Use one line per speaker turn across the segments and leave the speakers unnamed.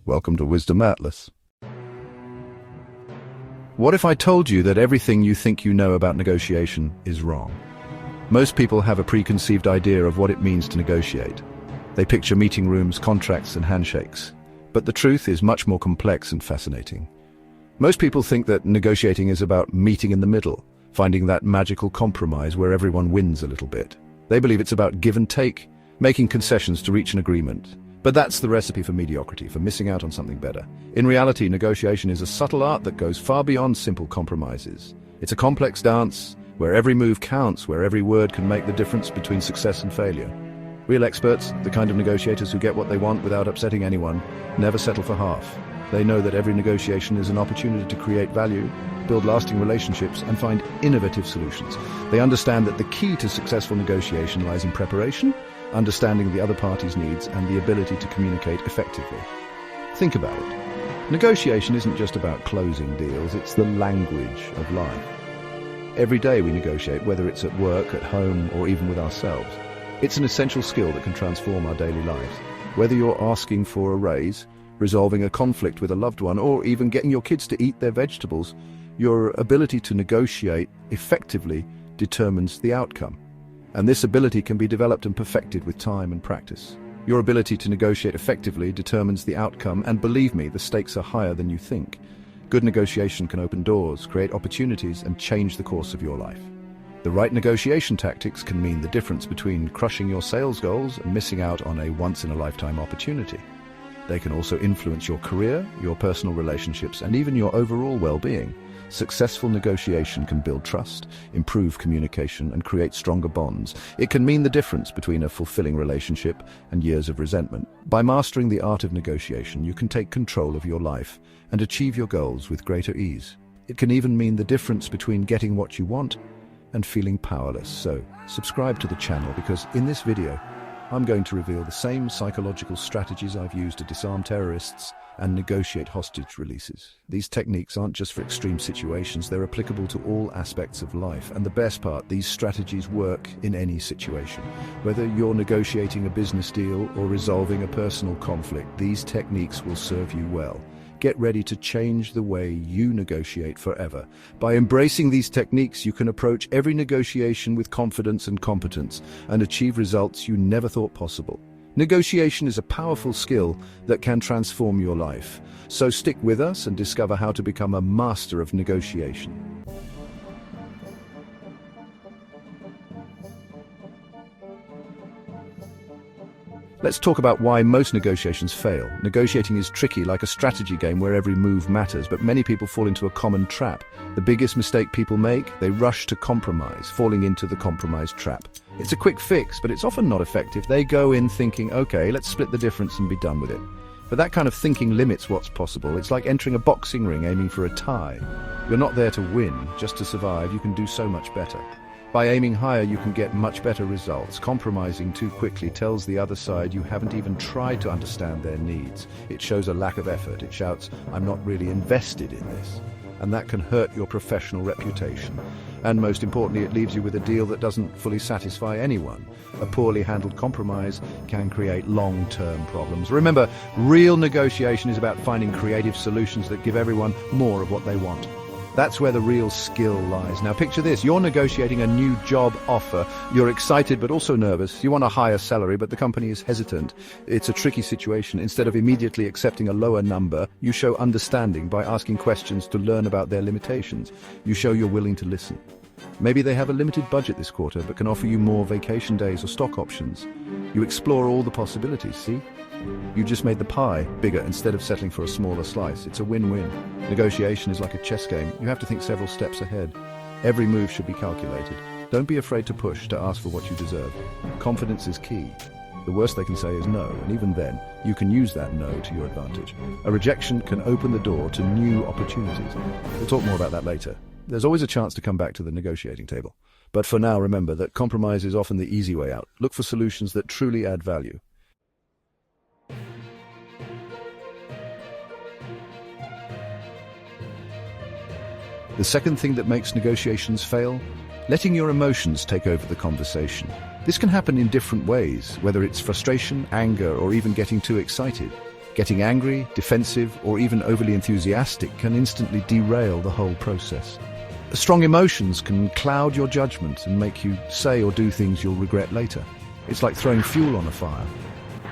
Welcome to Wisdom Atlas. What if I told you that everything you think you know about negotiation is wrong? Most people have a preconceived idea of what it means to negotiate. They picture meeting rooms, contracts, and handshakes. But the truth is much more complex and fascinating. Most people think that negotiating is about meeting in the middle, finding that magical compromise where everyone wins a little bit. They believe it's about give and take, making concessions to reach an agreement. But that's the recipe for mediocrity, for missing out on something better. In reality, negotiation is a subtle art that goes far beyond simple compromises. It's a complex dance where every move counts, where every word can make the difference between success and failure. Real experts, the kind of negotiators who get what they want without upsetting anyone, never settle for half. They know that every negotiation is an opportunity to create value, build lasting relationships, and find innovative solutions. They understand that the key to successful negotiation lies in preparation, understanding the other party's needs, and the ability to communicate effectively. Think about it. Negotiation isn't just about closing deals, it's the language of life. Every day we negotiate, whether it's at work, at home, or even with ourselves. It's an essential skill that can transform our daily lives. Whether you're asking for a raise, resolving a conflict with a loved one, or even getting your kids to eat their vegetables, your ability to negotiate effectively determines the outcome. And this ability can be developed and perfected with time and practice. Your ability to negotiate effectively determines the outcome, and believe me, the stakes are higher than you think. Good negotiation can open doors, create opportunities, and change the course of your life. The right negotiation tactics can mean the difference between crushing your sales goals and missing out on a once-in-a-lifetime opportunity. They can also influence your career, your personal relationships, and even your overall well-being. Successful negotiation can build trust, improve communication, and create stronger bonds. It can mean the difference between a fulfilling relationship and years of resentment. By mastering the art of negotiation, you can take control of your life and achieve your goals with greater ease. It can even mean the difference between getting what you want and feeling powerless. So, subscribe to the channel, because in this video, I'm going to reveal the same psychological strategies I've used to disarm terrorists and negotiate hostage releases. These techniques aren't just for extreme situations, they're applicable to all aspects of life. And the best part, these strategies work in any situation. Whether you're negotiating a business deal or resolving a personal conflict, these techniques will serve you well. Get ready to change the way you negotiate forever. By embracing these techniques, you can approach every negotiation with confidence and competence and achieve results you never thought possible. Negotiation is a powerful skill that can transform your life. So stick with us and discover how to become a master of negotiation. Let's talk about why most negotiations fail. Negotiating is tricky, like a strategy game where every move matters, but many people fall into a common trap. The biggest mistake people make, they rush to compromise, falling into the compromise trap. It's a quick fix, but it's often not effective. They go in thinking, okay, let's split the difference and be done with it. But that kind of thinking limits what's possible. It's like entering a boxing ring aiming for a tie. You're not there to win, just to survive. You can do so much better. By aiming higher, you can get much better results. Compromising too quickly tells the other side you haven't even tried to understand their needs. It shows a lack of effort. It shouts, I'm not really invested in this. And that can hurt your professional reputation. And most importantly, it leaves you with a deal that doesn't fully satisfy anyone. A poorly handled compromise can create long-term problems. Remember, real negotiation is about finding creative solutions that give everyone more of what they want. That's where the real skill lies. Now picture this, you're negotiating a new job offer. You're excited but also nervous. You want a higher salary, but the company is hesitant. It's a tricky situation. Instead of immediately accepting a lower number, you show understanding by asking questions to learn about their limitations. You show you're willing to listen. Maybe they have a limited budget this quarter, but can offer you more vacation days or stock options. You explore all the possibilities, see? You just made the pie bigger instead of settling for a smaller slice. It's a win-win. Negotiation is like a chess game. You have to think several steps ahead. Every move should be calculated. Don't be afraid to push, to ask for what you deserve. Confidence is key. The worst they can say is no, and even then, you can use that no to your advantage. A rejection can open the door to new opportunities. We'll talk more about that later. There's always a chance to come back to the negotiating table. But for now, remember that compromise is often the easy way out. Look for solutions that truly add value. The second thing that makes negotiations fail? Letting your emotions take over the conversation. This can happen in different ways, whether it's frustration, anger, or even getting too excited. Getting angry, defensive, or even overly enthusiastic can instantly derail the whole process. Strong emotions can cloud your judgment and make you say or do things you'll regret later. It's like throwing fuel on a fire.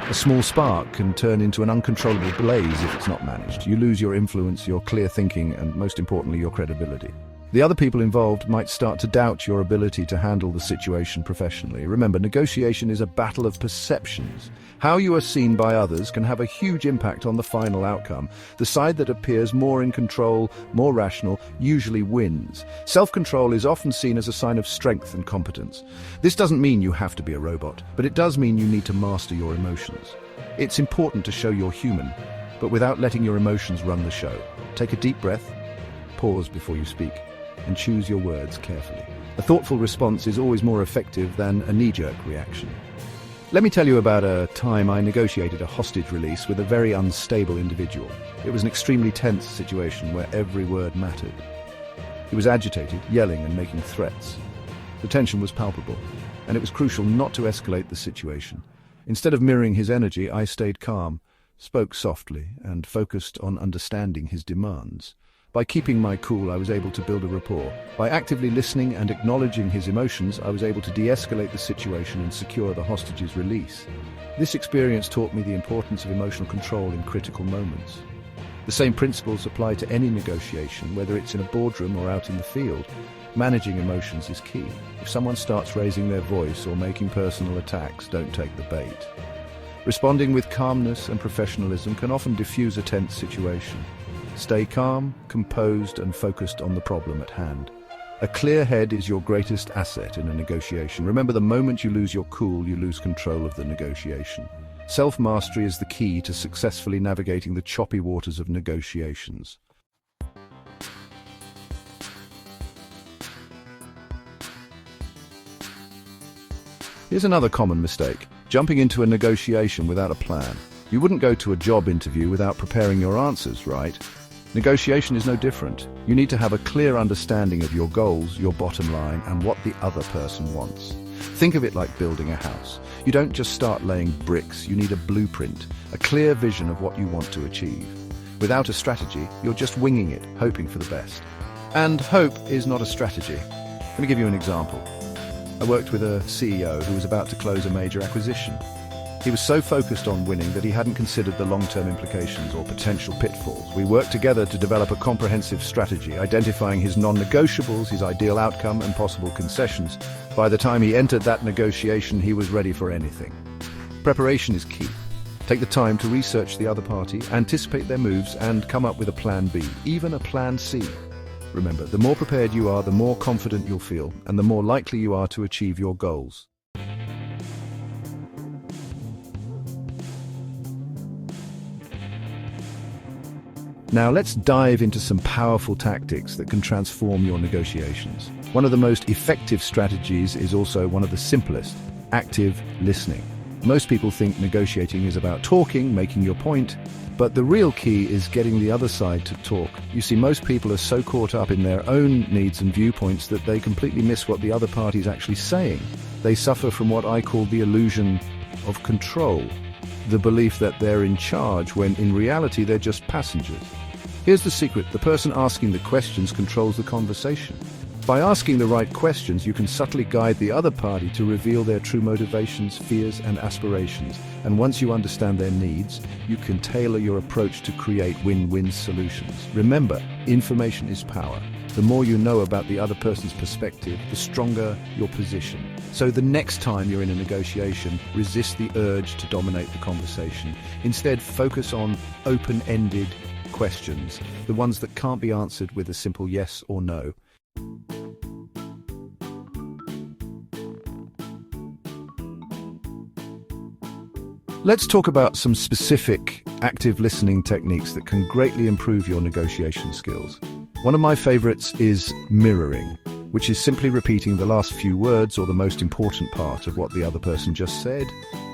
A small spark can turn into an uncontrollable blaze if it's not managed. You lose your influence, your clear thinking, and most importantly, your credibility. The other people involved might start to doubt your ability to handle the situation professionally. Remember, negotiation is a battle of perceptions. How you are seen by others can have a huge impact on the final outcome. The side that appears more in control, more rational, usually wins. Self-control is often seen as a sign of strength and competence. This doesn't mean you have to be a robot, but it does mean you need to master your emotions. It's important to show you're human, but without letting your emotions run the show. Take a deep breath, pause before you speak, and choose your words carefully. A thoughtful response is always more effective than a knee-jerk reaction. Let me tell you about a time I negotiated a hostage release with a very unstable individual. It was an extremely tense situation where every word mattered. He was agitated, yelling and making threats. The tension was palpable, and it was crucial not to escalate the situation. Instead of mirroring his energy, I stayed calm, spoke softly, and focused on understanding his demands. By keeping my cool, I was able to build a rapport. By actively listening and acknowledging his emotions, I was able to de-escalate the situation and secure the hostage's release. This experience taught me the importance of emotional control in critical moments. The same principles apply to any negotiation, whether it's in a boardroom or out in the field. Managing emotions is key. If someone starts raising their voice or making personal attacks, don't take the bait. Responding with calmness and professionalism can often diffuse a tense situation. Stay calm, composed, and focused on the problem at hand. A clear head is your greatest asset in a negotiation. Remember, the moment you lose your cool, you lose control of the negotiation. Self-mastery is the key to successfully navigating the choppy waters of negotiations. Here's another common mistake: jumping into a negotiation without a plan. You wouldn't go to a job interview without preparing your answers, right? Negotiation is no different. You need to have a clear understanding of your goals, your bottom line, and what the other person wants. Think of it like building a house. You don't just start laying bricks, you need a blueprint, a clear vision of what you want to achieve. Without a strategy, you're just winging it, hoping for the best. And hope is not a strategy. Let me give you an example. I worked with a CEO who was about to close a major acquisition. He was so focused on winning that he hadn't considered the long-term implications or potential pitfalls. We worked together to develop a comprehensive strategy, identifying his non-negotiables, his ideal outcome, and possible concessions. By the time he entered that negotiation, he was ready for anything. Preparation is key. Take the time to research the other party, anticipate their moves, and come up with a plan B, even a plan C. Remember, the more prepared you are, the more confident you'll feel, and the more likely you are to achieve your goals. Now let's dive into some powerful tactics that can transform your negotiations. One of the most effective strategies is also one of the simplest: active listening. Most people think negotiating is about talking, making your point, but the real key is getting the other side to talk. You see, most people are so caught up in their own needs and viewpoints that they completely miss what the other party is actually saying. They suffer from what I call the illusion of control, the belief that they're in charge when in reality they're just passengers. Here's the secret: the person asking the questions controls the conversation. By asking the right questions, you can subtly guide the other party to reveal their true motivations, fears, and aspirations. And once you understand their needs, you can tailor your approach to create win-win solutions. Remember, information is power. The more you know about the other person's perspective, the stronger your position. So the next time you're in a negotiation, resist the urge to dominate the conversation. Instead, focus on open-ended questions, the ones that can't be answered with a simple yes or no. Let's talk about some specific active listening techniques that can greatly improve your negotiation skills. One of my favorites is mirroring, which is simply repeating the last few words or the most important part of what the other person just said.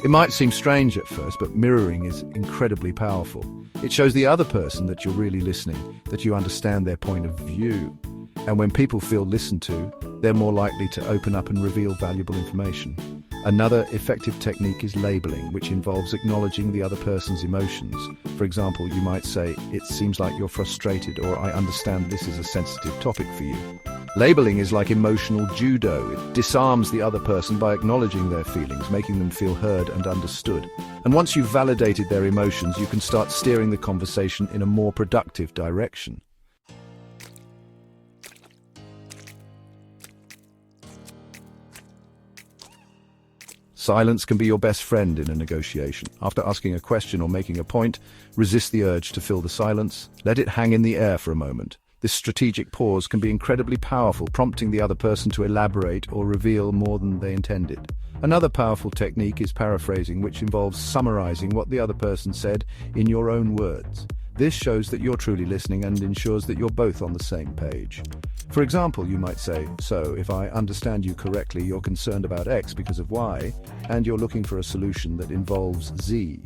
It might seem strange at first, but mirroring is incredibly powerful. It shows the other person that you're really listening, that you understand their point of view. And when people feel listened to, they're more likely to open up and reveal valuable information. Another effective technique is labeling, which involves acknowledging the other person's emotions. For example, you might say, "It seems like you're frustrated," or "I understand this is a sensitive topic for you." Labeling is like emotional judo. It disarms the other person by acknowledging their feelings, making them feel heard and understood. And once you've validated their emotions, you can start steering the conversation in a more productive direction. Silence can be your best friend in a negotiation. After asking a question or making a point, resist the urge to fill the silence. Let it hang in the air for a moment. This strategic pause can be incredibly powerful, prompting the other person to elaborate or reveal more than they intended. Another powerful technique is paraphrasing, which involves summarizing what the other person said in your own words. This shows that you're truly listening and ensures that you're both on the same page. For example, you might say, "So, if I understand you correctly, you're concerned about X because of Y, and you're looking for a solution that involves Z."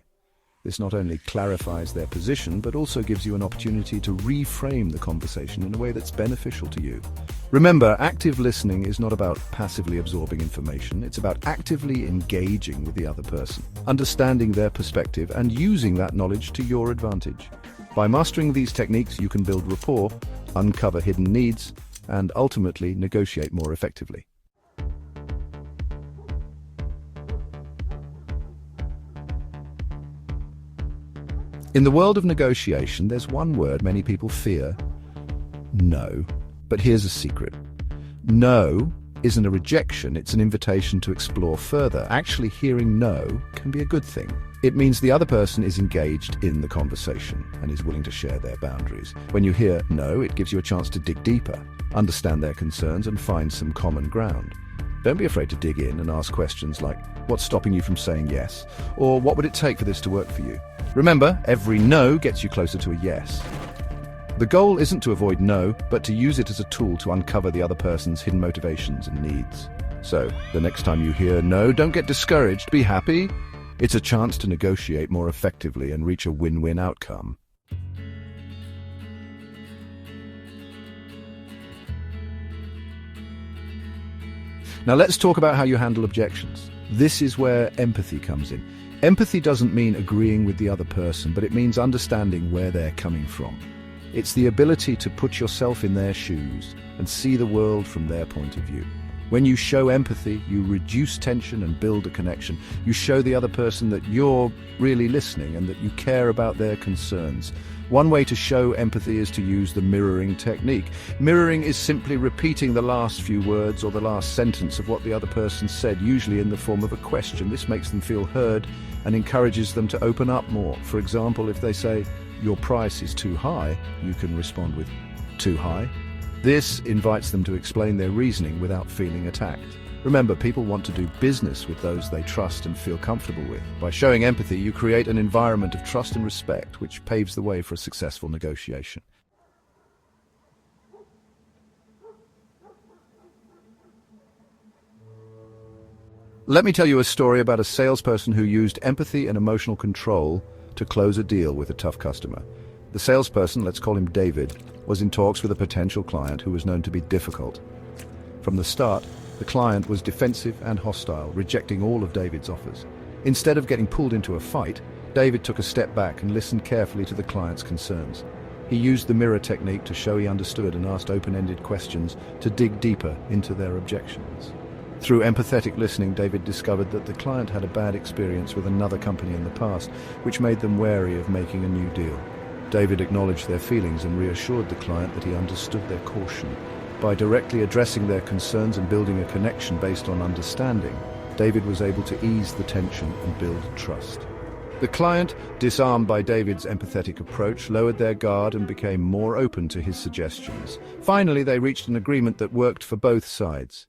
This not only clarifies their position, but also gives you an opportunity to reframe the conversation in a way that's beneficial to you. Remember, active listening is not about passively absorbing information. It's about actively engaging with the other person, understanding their perspective, and using that knowledge to your advantage. By mastering these techniques, you can build rapport, uncover hidden needs, and ultimately negotiate more effectively. In the world of negotiation, there's one word many people fear: no. But here's a secret. No isn't a rejection, it's an invitation to explore further. Actually, hearing no can be a good thing. It means the other person is engaged in the conversation and is willing to share their boundaries. When you hear no, it gives you a chance to dig deeper, understand their concerns, and find some common ground. Don't be afraid to dig in and ask questions like, "What's stopping you from saying yes?" Or "What would it take for this to work for you?" Remember, every no gets you closer to a yes. The goal isn't to avoid no, but to use it as a tool to uncover the other person's hidden motivations and needs. So, the next time you hear no, don't get discouraged, be happy. It's a chance to negotiate more effectively and reach a win-win outcome. Now let's talk about how you handle objections. This is where empathy comes in. Empathy doesn't mean agreeing with the other person, but it means understanding where they're coming from. It's the ability to put yourself in their shoes and see the world from their point of view. When you show empathy, you reduce tension and build a connection. You show the other person that you're really listening and that you care about their concerns. One way to show empathy is to use the mirroring technique. Mirroring is simply repeating the last few words or the last sentence of what the other person said, usually in the form of a question. This makes them feel heard and encourages them to open up more. For example, if they say, "Your price is too high," you can respond with, "Too high?" This invites them to explain their reasoning without feeling attacked. Remember, people want to do business with those they trust and feel comfortable with. By showing empathy, you create an environment of trust and respect, which paves the way for a successful negotiation. Let me tell you a story about a salesperson who used empathy and emotional control to close a deal with a tough customer. The salesperson, let's call him David, was in talks with a potential client who was known to be difficult. From the start, the client was defensive and hostile, rejecting all of David's offers. Instead of getting pulled into a fight, David took a step back and listened carefully to the client's concerns. He used the mirror technique to show he understood and asked open-ended questions to dig deeper into their objections. Through empathetic listening, David discovered that the client had a bad experience with another company in the past, which made them wary of making a new deal. David acknowledged their feelings and reassured the client that he understood their caution. By directly addressing their concerns and building a connection based on understanding, David was able to ease the tension and build trust. The client, disarmed by David's empathetic approach, lowered their guard and became more open to his suggestions. Finally, they reached an agreement that worked for both sides.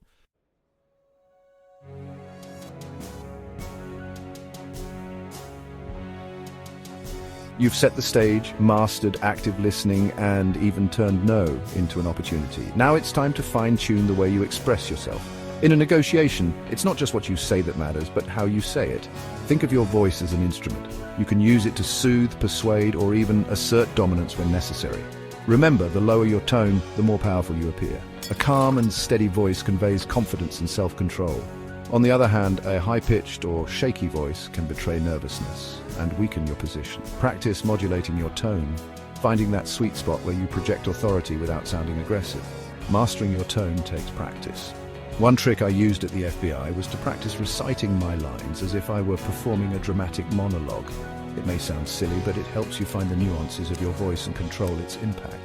You've set the stage, mastered active listening, and even turned no into an opportunity. Now it's time to fine-tune the way you express yourself. In a negotiation, it's not just what you say that matters, but how you say it. Think of your voice as an instrument. You can use it to soothe, persuade, or even assert dominance when necessary. Remember, the lower your tone, the more powerful you appear. A calm and steady voice conveys confidence and self-control. On the other hand, a high-pitched or shaky voice can betray nervousness and weaken your position. Practice modulating your tone, finding that sweet spot where you project authority without sounding aggressive. Mastering your tone takes practice. One trick I used at the FBI was to practice reciting my lines as if I were performing a dramatic monologue. It may sound silly, but it helps you find the nuances of your voice and control its impact.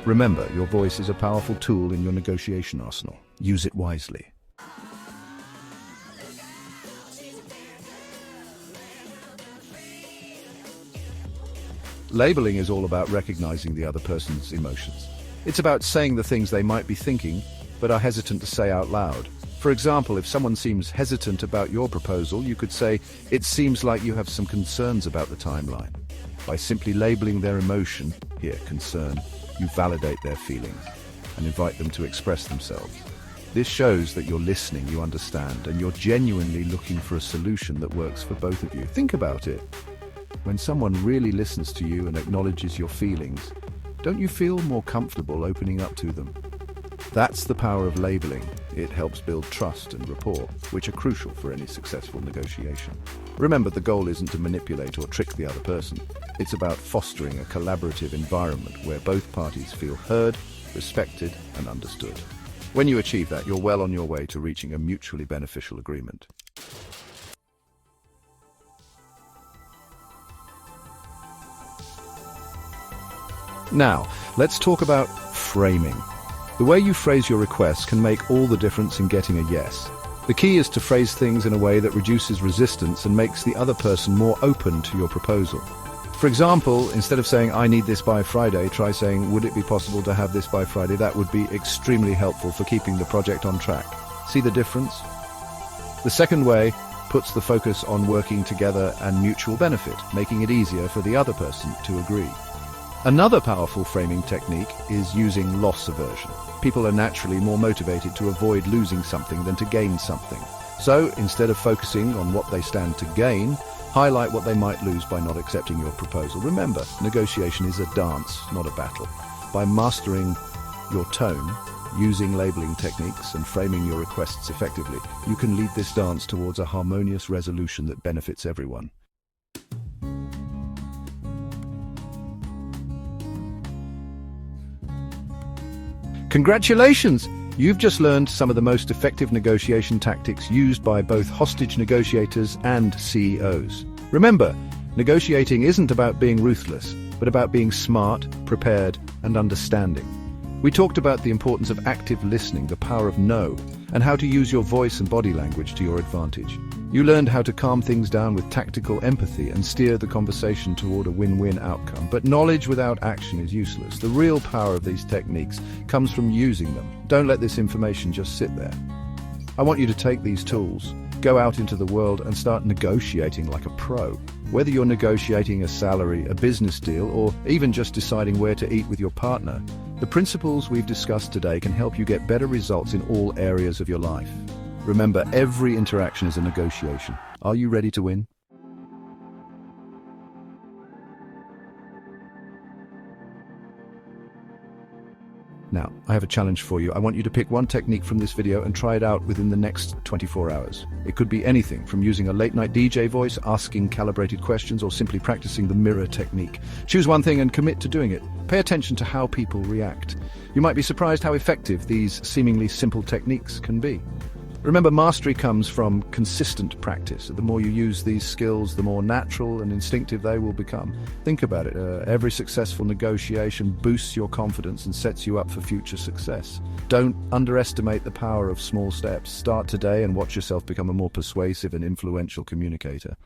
Remember, your voice is a powerful tool in your negotiation arsenal. Use it wisely. Labeling is all about recognizing the other person's emotions. It's about saying the things they might be thinking, but are hesitant to say out loud. For example, if someone seems hesitant about your proposal, you could say, "It seems like you have some concerns about the timeline." By simply labeling their emotion, here, concern, you validate their feelings and invite them to express themselves. This shows that you're listening, you understand, and you're genuinely looking for a solution that works for both of you. Think about it. When someone really listens to you and acknowledges your feelings, don't you feel more comfortable opening up to them? That's the power of labeling. It helps build trust and rapport, which are crucial for any successful negotiation. Remember, the goal isn't to manipulate or trick the other person. It's about fostering a collaborative environment where both parties feel heard, respected, and understood. When you achieve that, you're well on your way to reaching a mutually beneficial agreement. Now, let's talk about framing. The way you phrase your requests can make all the difference in getting a yes. The key is to phrase things in a way that reduces resistance and makes the other person more open to your proposal. For example, instead of saying, "I need this by Friday," try saying, "Would it be possible to have this by Friday?" That would be extremely helpful for keeping the project on track. See the difference? The second way puts the focus on working together and mutual benefit, making it easier for the other person to agree. Another powerful framing technique is using loss aversion. People are naturally more motivated to avoid losing something than to gain something. So, instead of focusing on what they stand to gain, highlight what they might lose by not accepting your proposal. Remember, negotiation is a dance, not a battle. By mastering your tone, using labeling techniques, and framing your requests effectively, you can lead this dance towards a harmonious resolution that benefits everyone. Congratulations! You've just learned some of the most effective negotiation tactics used by both hostage negotiators and CEOs. Remember, negotiating isn't about being ruthless, but about being smart, prepared, and understanding. We talked about the importance of active listening, the power of no, and how to use your voice and body language to your advantage. You learned how to calm things down with tactical empathy and steer the conversation toward a win-win outcome. But knowledge without action is useless. The real power of these techniques comes from using them. Don't let this information just sit there. I want you to take these tools, go out into the world and start negotiating like a pro. Whether you're negotiating a salary, a business deal, or even just deciding where to eat with your partner, the principles we've discussed today can help you get better results in all areas of your life. Remember, every interaction is a negotiation. Are you ready to win? Now, I have a challenge for you. I want you to pick one technique from this video and try it out within the next 24 hours. It could be anything from using a late-night DJ voice, asking calibrated questions, or simply practicing the mirror technique. Choose one thing and commit to doing it. Pay attention to how people react. You might be surprised how effective these seemingly simple techniques can be. Remember, mastery comes from consistent practice. The more you use these skills, the more natural and instinctive they will become. Think about it. Every successful negotiation boosts your confidence and sets you up for future success. Don't underestimate the power of small steps. Start today and watch yourself become a more persuasive and influential communicator.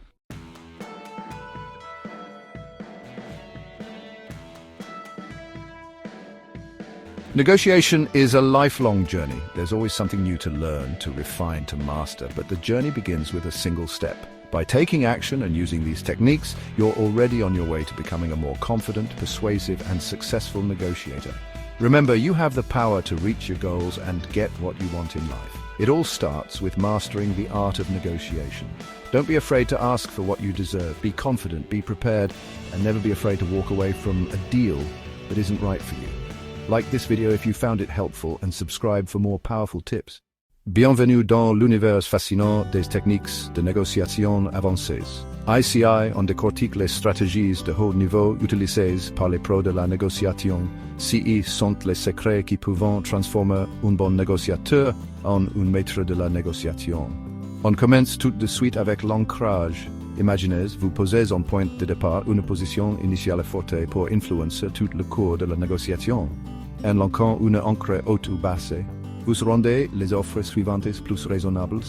Negotiation is a lifelong journey. There's always something new to learn, to refine, to master, but the journey begins with a single step. By taking action and using these techniques, you're already on your way to becoming a more confident, persuasive, and successful negotiator. Remember, you have the power to reach your goals and get what you want in life. It all starts with mastering the art of negotiation. Don't be afraid to ask for what you deserve. Be confident, be prepared, and never be afraid to walk away from a deal that isn't right for you. Like this video if you found it helpful and subscribe for more powerful tips. Bienvenue dans l'univers fascinant des techniques de négociation avancées. Ici, on décortique les stratégies de haut niveau utilisées par les pros de la négociation. Ci sont les secrets qui peuvent transformer un bon négociateur en un maître de la négociation. On commence tout de suite avec l'ancrage. Imaginez, vous posez en point de départ une position initiale forte pour influencer tout le cours de la négociation. En lançant une ancre haute ou basse, vous rendez les offres suivantes plus raisonnables.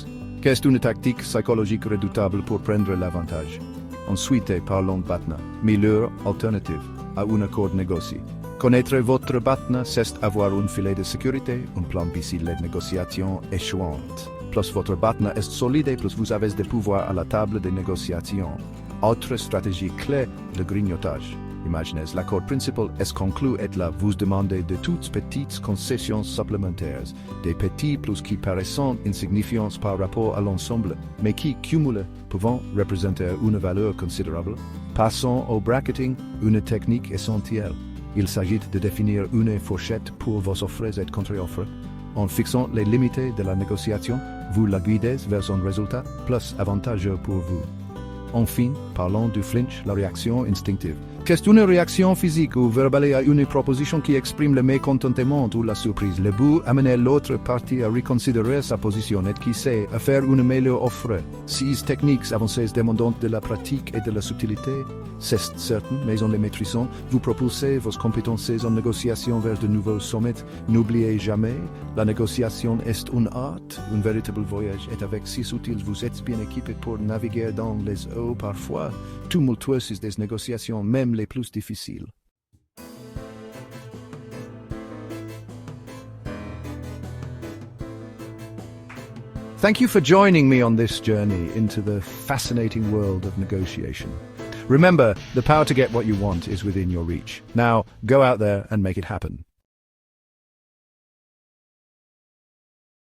C'est une tactique psychologique redoutable pour prendre l'avantage. Ensuite, parlons de BATNA, meilleure alternative à un accord négocié. Connaître votre BATNA, c'est avoir un filet de sécurité, un plan B si les négociations échouantes. Plus votre BATNA est solide, plus vous avez des pouvoirs à la table des négociations. Autre stratégie clé, le grignotage. Imaginez, l'accord principal est conclu et là vous demandez de toutes petites concessions supplémentaires, des petits plus qui paraissent insignifiants par rapport à l'ensemble, mais qui, cumulés, peuvent représenter une valeur considérable. Passons au bracketing, une technique essentielle. Il s'agit de définir une fourchette pour vos offres et contre-offres. En fixant les limites de la négociation, vous la guidez vers un résultat plus avantageux pour vous. Enfin, parlons du flinch, la réaction instinctive. C'est une réaction physique ou verbale à une proposition qui exprime le mécontentement ou la surprise. Le but, amener l'autre partie à reconsidérer sa position et qui sait, à faire une meilleure offre. Ces techniques avancées demandent de la pratique et de la subtilité. C'est certain, mais en les maîtrisant, vous propulsez vos compétences en négociation vers de nouveaux sommets. N'oubliez jamais, la négociation est un art, un véritable voyage, et avec si subtil, vous êtes bien équipé pour naviguer dans les eaux parfois tumultueuses des négociations, même les plus difficiles. Thank you for joining me on this journey into the fascinating world of negotiation. Remember, the power to get what you want is within your reach. Now, go out there and make it happen.